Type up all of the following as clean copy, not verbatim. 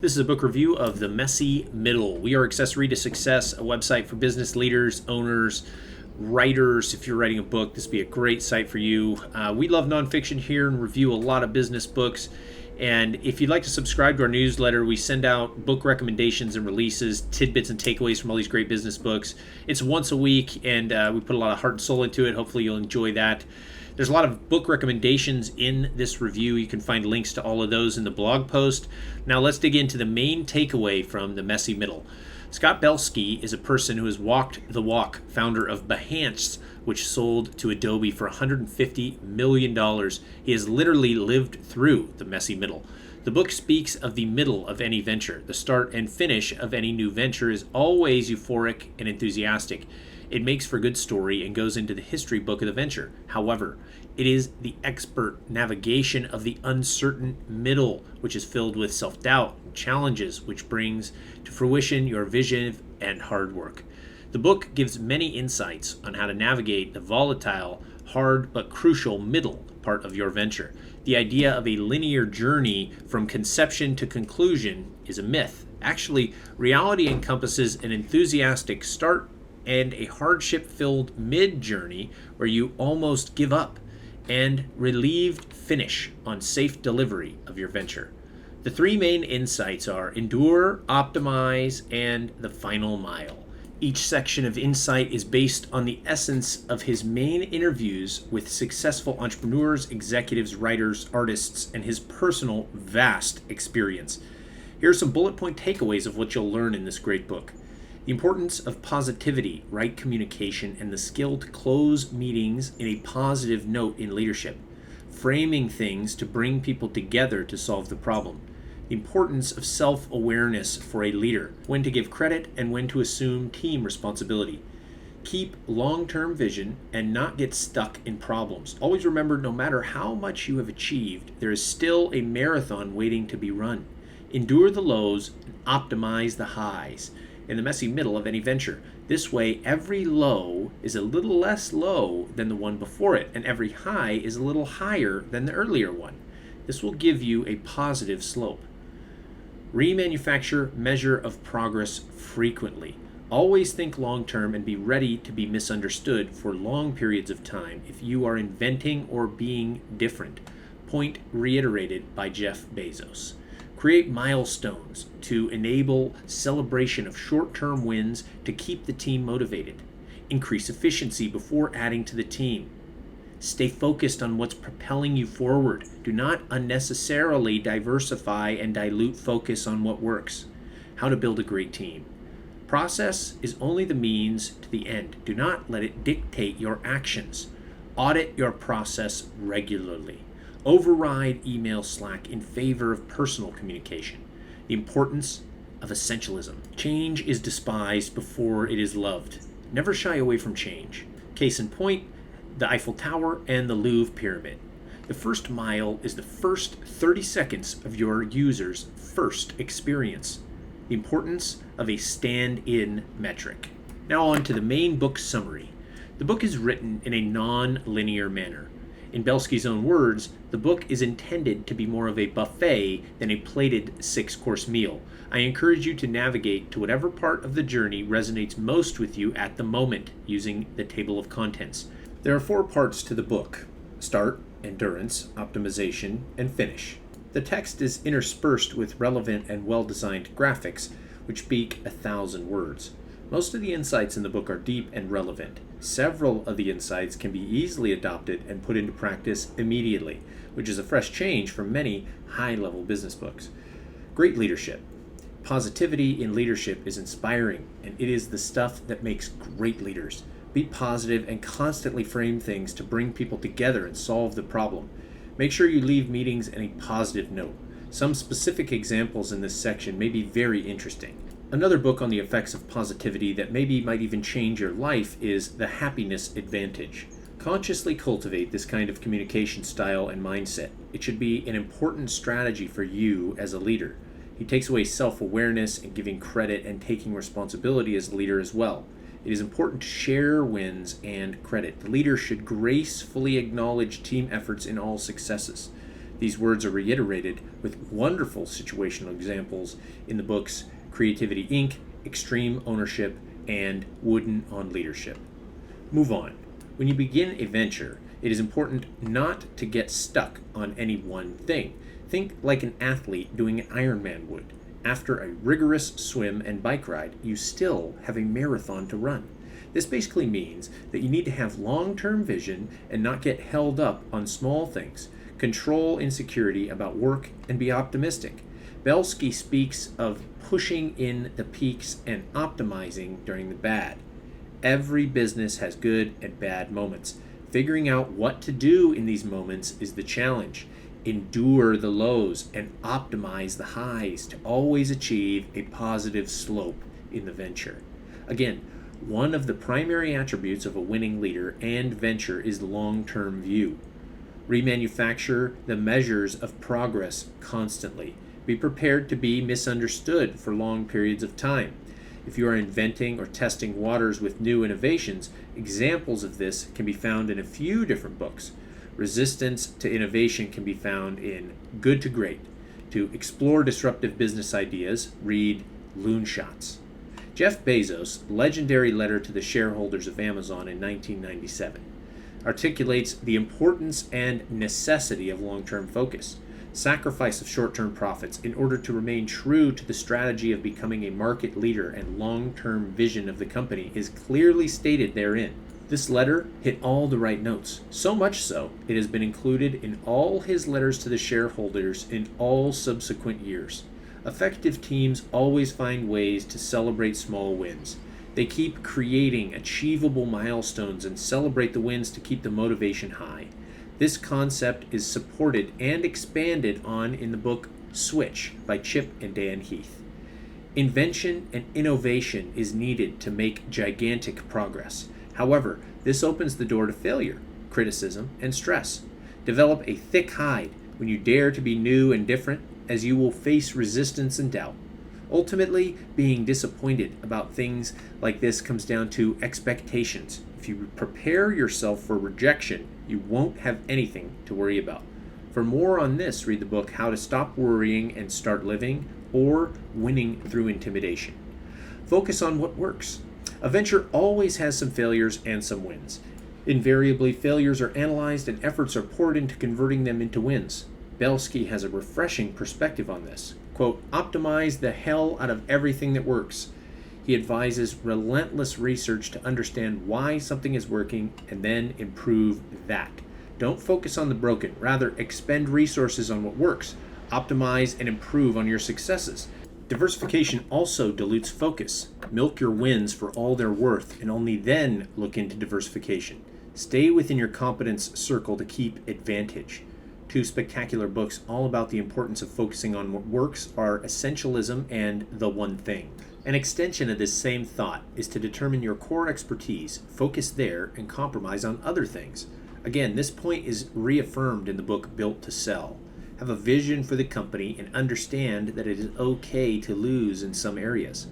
This is a book review of The Messy Middle. We are Accessory to Success, a website for business leaders, owners, writers. If you're writing a book, this would be a great site for you. We love nonfiction here and review a lot of business books. And if you'd like to subscribe to our newsletter, we send out book recommendations and releases, tidbits and takeaways from all these great business books. It's once a week, and we put a lot of heart and soul into it. Hopefully you'll enjoy that. There's a lot of book recommendations in this review. You can find links to all of those in the blog post. Now let's dig into the main takeaway from The Messy Middle. Scott Belsky is a person who has walked the walk, founder of Behance, which sold to Adobe for $150 million. He has literally lived through the messy middle. The book speaks of the middle of any venture. The start and finish of any new venture is always euphoric and enthusiastic. It makes for a good story and goes into the history book of the venture. However, it is the expert navigation of the uncertain middle, which is filled with self-doubt and challenges, which brings to fruition your vision and hard work. The book gives many insights on how to navigate the volatile, hard but crucial middle part of your venture. The idea of a linear journey from conception to conclusion is a myth. Actually, reality encompasses an enthusiastic start and a hardship-filled mid-journey where you almost give up, and relieved finish on safe delivery of your venture. The three main insights are endure, optimize, and the final mile. Each section of insight is based on the essence of his main interviews with successful entrepreneurs, executives, writers, artists, and his personal vast experience. Here are some bullet point takeaways of what you'll learn in this great book. The importance of positivity, right communication, and the skill to close meetings in a positive note in leadership. Framing things to bring people together to solve the problem. The importance of self-awareness for a leader, when to give credit and when to assume team responsibility. Keep long-term vision and not get stuck in problems. Always remember, no matter how much you have achieved, there is still a marathon waiting to be run. Endure the lows and optimize the highs in the messy middle of any venture. This way, every low is a little less low than the one before it, and every high is a little higher than the earlier one. This will give you a positive slope. Remanufacture measure of progress frequently. Always think long-term and be ready to be misunderstood for long periods of time if you are inventing or being different. Point reiterated by Jeff Bezos. Create milestones to enable celebration of short-term wins to keep the team motivated. Increase efficiency before adding to the team. Stay focused on what's propelling you forward. Do not unnecessarily diversify and dilute focus on what works. How to build a great team. Process is only the means to the end. Do not let it dictate your actions. Audit your process regularly. Override email Slack in favor of personal communication. The importance of essentialism. Change is despised before it is loved. Never shy away from change. Case in point, the Eiffel Tower and the Louvre Pyramid. The first mile is the first 30 seconds of your user's first experience. The importance of a stand-in metric. Now on to the main book summary. The book is written in a non-linear manner. In Belsky's own words, the book is intended to be more of a buffet than a plated 6-course meal. I encourage you to navigate to whatever part of the journey resonates most with you at the moment using the table of contents. There are 4 parts to the book: start, endurance, optimization, and finish. The text is interspersed with relevant and well-designed graphics, which speak 1,000 words. Most of the insights in the book are deep and relevant. Several of the insights can be easily adopted and put into practice immediately, which is a fresh change from many high-level business books. Great leadership. Positivity in leadership is inspiring, and it is the stuff that makes great leaders. Be positive and constantly frame things to bring people together and solve the problem. Make sure you leave meetings in a positive note. Some specific examples in this section may be very interesting. Another book on the effects of positivity that maybe might even change your life is The Happiness Advantage. Consciously cultivate this kind of communication style and mindset. It should be an important strategy for you as a leader. He takes away self-awareness and giving credit and taking responsibility as a leader as well. It is important to share wins and credit. The leader should gracefully acknowledge team efforts in all successes. These words are reiterated with wonderful situational examples in the books Creativity Inc., Extreme Ownership, and Wooden on Leadership. Move on. When you begin a venture, it is important not to get stuck on any one thing. Think like an athlete doing an Ironman would. After a rigorous swim and bike ride, you still have a marathon to run. This basically means that you need to have long-term vision and not get held up on small things. Control insecurity about work and be optimistic. Belsky speaks of pushing in the peaks and optimizing during the bad. Every business has good and bad moments. Figuring out what to do in these moments is the challenge. Endure the lows and optimize the highs to always achieve a positive slope in the venture. Again, one of the primary attributes of a winning leader and venture is long-term view. Remanufacture the measures of progress constantly. Be prepared to be misunderstood for long periods of time. If you are inventing or testing waters with new innovations, examples of this can be found in a few different books. Resistance to innovation can be found in Good to Great. To explore disruptive business ideas, read Loonshots. Jeff Bezos' legendary letter to the shareholders of Amazon in 1997 articulates the importance and necessity of long-term focus, sacrifice of short-term profits in order to remain true to the strategy of becoming a market leader, and long-term vision of the company is clearly stated therein. This letter hit all the right notes, so much so it has been included in all his letters to the shareholders in all subsequent years. Effective teams always find ways to celebrate small wins. They keep creating achievable milestones and celebrate the wins to keep the motivation high. This concept is supported and expanded on in the book Switch by Chip and Dan Heath. Invention and innovation is needed to make gigantic progress. However, this opens the door to failure, criticism, and stress. Develop a thick hide when you dare to be new and different, as you will face resistance and doubt. Ultimately, being disappointed about things like this comes down to expectations. If you prepare yourself for rejection, you won't have anything to worry about. For more on this, read the book How to Stop Worrying and Start Living, or Winning Through Intimidation. Focus on what works. A venture always has some failures and some wins. Invariably, failures are analyzed and efforts are poured into converting them into wins. Belsky has a refreshing perspective on this. Quote, optimize the hell out of everything that works. He advises relentless research to understand why something is working and then improve that. Don't focus on the broken. Rather, expend resources on what works. Optimize and improve on your successes. Diversification also dilutes focus. Milk your wins for all they're worth and only then look into diversification. Stay within your competence circle to keep advantage. Two spectacular books all about the importance of focusing on what works are Essentialism and The One Thing. An extension of this same thought is to determine your core expertise, focus there, and compromise on other things. Again, this point is reaffirmed in the book Built to Sell. Have a vision for the company and understand that it is okay to lose in some areas.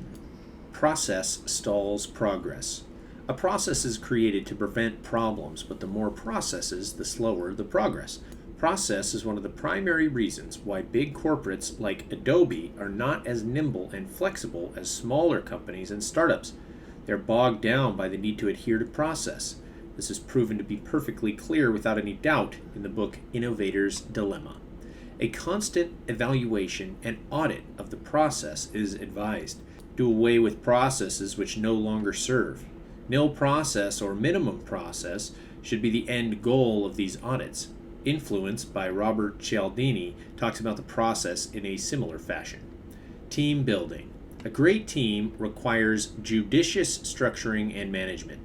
Process stalls progress. A process is created to prevent problems, but the more processes, the slower the progress. Process is one of the primary reasons why big corporates like Adobe are not as nimble and flexible as smaller companies and startups. They're bogged down by the need to adhere to process. This is proven to be perfectly clear without any doubt in the book Innovator's Dilemma. A constant evaluation and audit of the process is advised. Do away with processes which no longer serve. Nil process or minimum process should be the end goal of these audits. Influence by Robert Cialdini talks about the process in a similar fashion. Team building. A great team requires judicious structuring and management.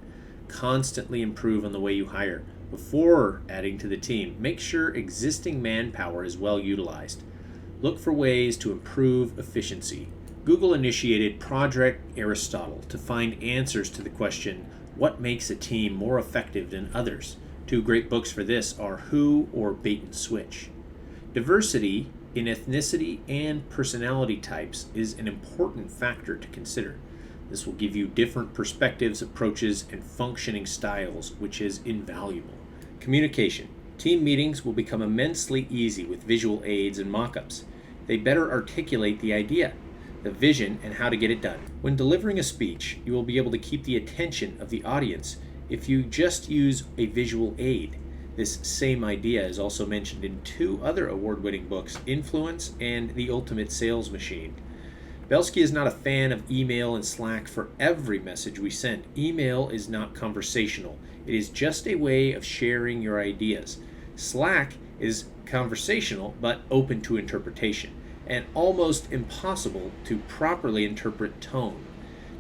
Constantly improve on the way you hire. Before adding to the team, make sure existing manpower is well utilized. Look for ways to improve efficiency. Google initiated Project Aristotle to find answers to the question, what makes a team more effective than others? Two great books for this are Who or Bait and Switch. Diversity in ethnicity and personality types is an important factor to consider. This will give you different perspectives, approaches, and functioning styles, which is invaluable. Communication. Team meetings will become immensely easy with visual aids and mock-ups. They better articulate the idea, the vision, and how to get it done. When delivering a speech, you will be able to keep the attention of the audience if you just use a visual aid. This same idea is also mentioned in two other award-winning books, Influence and The Ultimate Sales Machine. Belsky is not a fan of email and Slack for every message we send. Email is not conversational. It is just a way of sharing your ideas. Slack is conversational but open to interpretation, and almost impossible to properly interpret tone.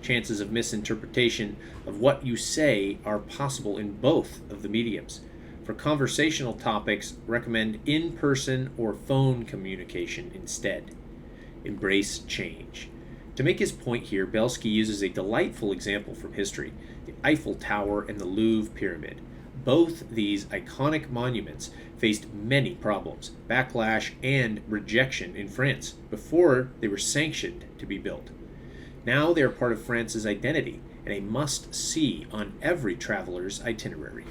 Chances of misinterpretation of what you say are possible in both of the mediums. For conversational topics, recommend in-person or phone communication instead. Embrace change. To make his point here, Belsky uses a delightful example from history, the Eiffel Tower and the Louvre Pyramid. Both these iconic monuments faced many problems, backlash, and rejection in France before they were sanctioned to be built. Now they are part of France's identity and a must-see on every traveler's itinerary.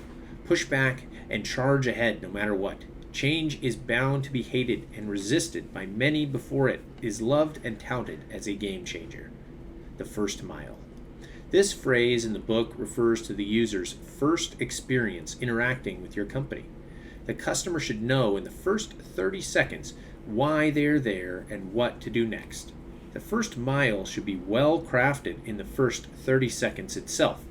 Push back and charge ahead no matter what. Change is bound to be hated and resisted by many before it is loved and touted as a game changer. The first mile. This phrase in the book refers to the user's first experience interacting with your company. The customer should know in the first 30 seconds why they're there and what to do next. The first mile should be well crafted in the first 30 seconds itself.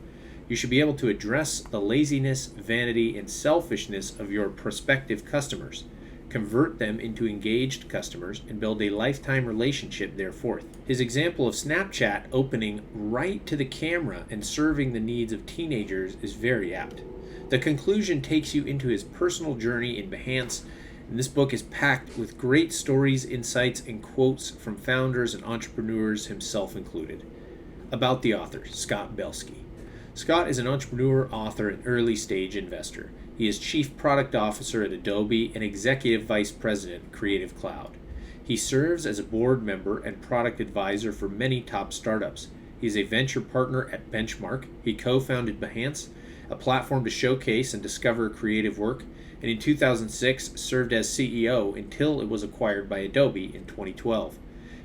You should be able to address the laziness, vanity, and selfishness of your prospective customers, convert them into engaged customers, and build a lifetime relationship thereforth. His example of Snapchat opening right to the camera and serving the needs of teenagers is very apt. The conclusion takes you into his personal journey in Behance, and this book is packed with great stories, insights, and quotes from founders and entrepreneurs, himself included. About the author, Scott Belsky. Scott is an entrepreneur, author, and early-stage investor. He is Chief Product Officer at Adobe and Executive Vice President at Creative Cloud. He serves as a board member and product advisor for many top startups. He is a venture partner at Benchmark. He co-founded Behance, a platform to showcase and discover creative work, and in 2006 served as CEO until it was acquired by Adobe in 2012.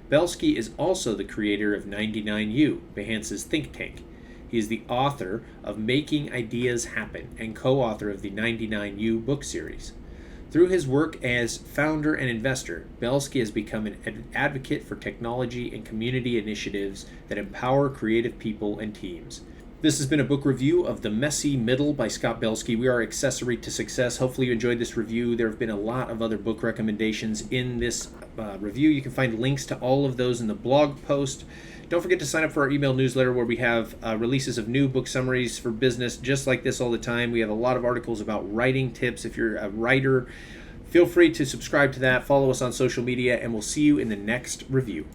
Belsky is also the creator of 99U, Behance's think tank. He is the author of Making Ideas Happen and co-author of the 99U book series. Through his work as founder and investor, Belsky has become an advocate for technology and community initiatives that empower creative people and teams. This has been a book review of The Messy Middle by Scott Belsky. We are Accessory to Success. Hopefully you enjoyed this review. There have been a lot of other book recommendations in this review. You can find links to all of those in the blog post. Don't forget to sign up for our email newsletter where we have releases of new book summaries for business just like this all the time. We have a lot of articles about writing tips. If you're a writer, feel free to subscribe to that. Follow us on social media, and we'll see you in the next review.